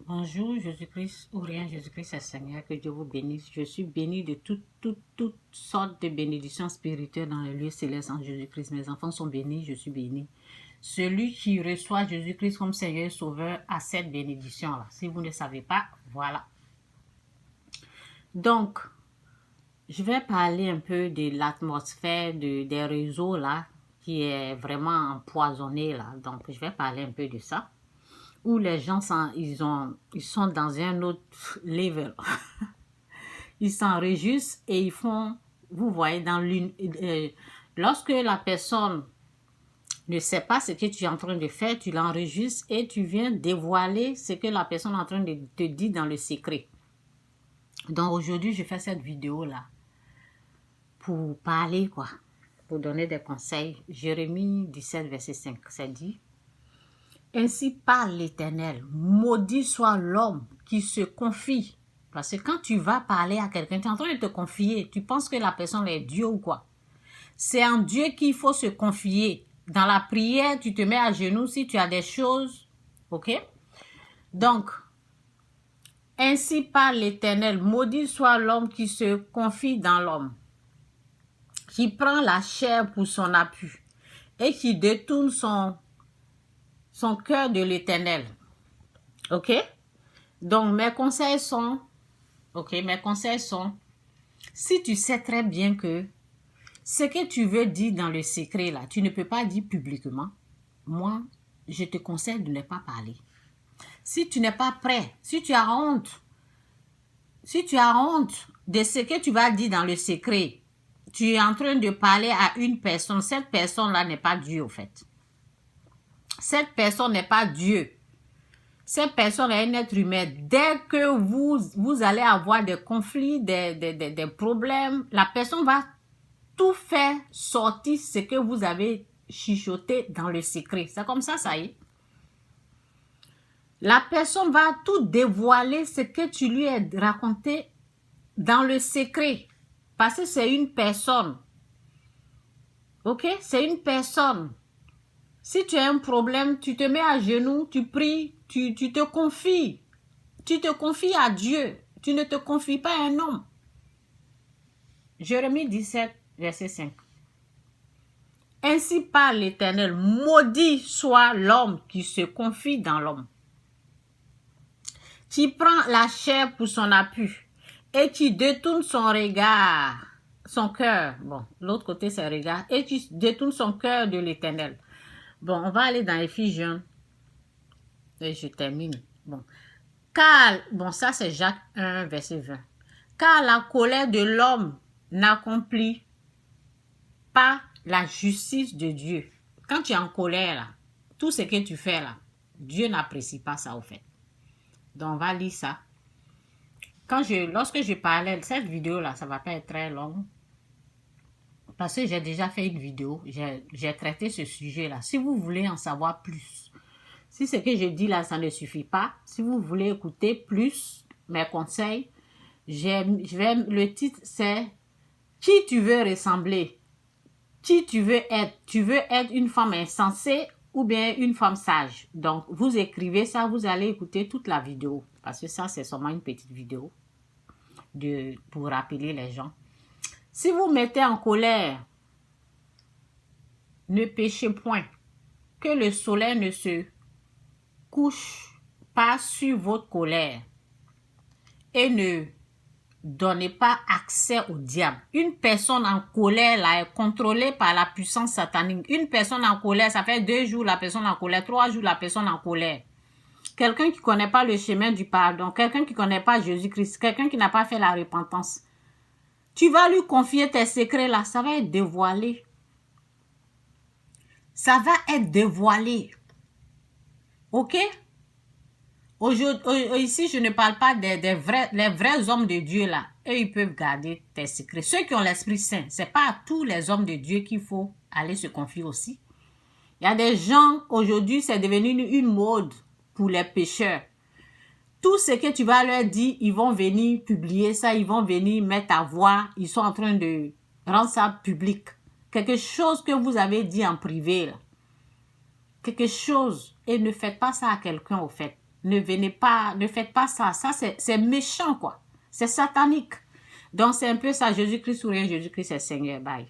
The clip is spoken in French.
Bonjour Jésus-Christ, ou rien Jésus-Christ est Seigneur, que Dieu vous bénisse. Je suis bénie de toutes sortes de bénédictions spirituelles dans les lieux célestes en Jésus-Christ. Mes enfants sont bénis, je suis bénie. Celui qui reçoit Jésus-Christ comme Seigneur et Sauveur a cette bénédiction-là. Si vous ne savez pas, voilà. Donc, je vais parler un peu de l'atmosphère des réseaux là, qui est vraiment empoisonnée là. Donc, je vais parler un peu de ça. Où les gens ils sont dans un autre level. Ils s'enregistrent et ils font, vous voyez, lorsque la personne ne sait pas ce que tu es en train de faire, tu l'enregistres et tu viens dévoiler ce que la personne est en train de te dire dans le secret. Donc aujourd'hui, je fais cette vidéo-là pour parler, pour donner des conseils. Jérémie 17, verset 5, ça dit: ainsi parle l'Éternel, maudit soit l'homme qui se confie. Parce que quand tu vas parler à quelqu'un, tu es en train de te confier, tu penses que la personne est Dieu ou quoi. C'est en Dieu qu'il faut se confier. Dans la prière, tu te mets à genoux si tu as des choses, ok? Donc, ainsi parle l'Éternel, maudit soit l'homme qui se confie dans l'homme, qui prend la chair pour son appui et qui détourne son cœur de l'Éternel. Ok? Donc, mes conseils sont, si tu sais très bien que ce que tu veux dire dans le secret, là, tu ne peux pas dire publiquement, moi, je te conseille de ne pas parler. Si tu n'es pas prêt, si tu as honte de ce que tu vas dire dans le secret, tu es en train de parler à une personne, cette personne-là n'est pas Dieu, au fait. Cette personne n'est pas Dieu. Cette personne est un être humain. Dès que vous allez avoir des conflits, des problèmes, la personne va tout faire sortir ce que vous avez chuchoté dans le secret. C'est comme ça y est. La personne va tout dévoiler ce que tu lui as raconté dans le secret. Parce que c'est une personne. Ok? C'est une personne. Si tu as un problème, tu te mets à genoux, tu pries, tu te confies. Tu te confies à Dieu. Tu ne te confies pas à un homme. Jérémie 17, verset 5. Ainsi parle l'Éternel, maudit soit l'homme qui se confie dans l'homme, qui prend la chair pour son appui et qui détourne son regard, son cœur. Bon, l'autre côté c'est regard. Et qui détourne son cœur de l'Éternel. Bon, on va aller dans Éphésiens. Et je termine. Bon. Ça c'est Jacques 1, verset 20. Car la colère de l'homme n'accomplit pas la justice de Dieu. Quand tu es en colère, là, tout ce que tu fais là, Dieu n'apprécie pas ça au fait. Donc on va lire ça. Lorsque je parlais de cette vidéo là, ça va pas être très long. Parce que j'ai déjà fait une vidéo, j'ai traité ce sujet là. Si vous voulez en savoir plus, si ce que je dis là, ça ne suffit pas, si vous voulez écouter plus mes conseils, le titre c'est « Qui tu veux ressembler? Qui tu veux être? Tu veux être une femme insensée ou bien une femme sage? » Donc, vous écrivez ça, vous allez écouter toute la vidéo. Parce que ça, c'est seulement une petite vidéo pour rappeler les gens. Si vous mettez en colère, ne péchez point, que le soleil ne se couche pas sur votre colère et ne donnez pas accès au diable. Une personne en colère là, est contrôlée par la puissance satanique. Une personne en colère, ça fait 2 jours la personne en colère, 3 jours la personne en colère. Quelqu'un qui ne connaît pas le chemin du pardon, quelqu'un qui ne connaît pas Jésus-Christ, quelqu'un qui n'a pas fait la repentance. Tu vas lui confier tes secrets là, ça va être dévoilé. Ça va être dévoilé. Ok? Ici, je ne parle pas les vrais hommes de Dieu là. Eux, ils peuvent garder tes secrets. Ceux qui ont l'Esprit Saint, ce n'est pas à tous les hommes de Dieu qu'il faut aller se confier aussi. Il y a des gens, aujourd'hui, c'est devenu une mode pour les pécheurs. Tout ce que tu vas leur dire, ils vont venir publier ça, ils vont venir mettre à voix, ils sont en train de rendre ça public. Quelque chose que vous avez dit en privé, là. Quelque chose, et ne faites pas ça à quelqu'un au fait. Ne venez pas, ne faites pas ça. Ça, c'est méchant, quoi. C'est satanique. Donc, c'est un peu ça. Jésus-Christ ou rien, Jésus-Christ est Seigneur. Bye.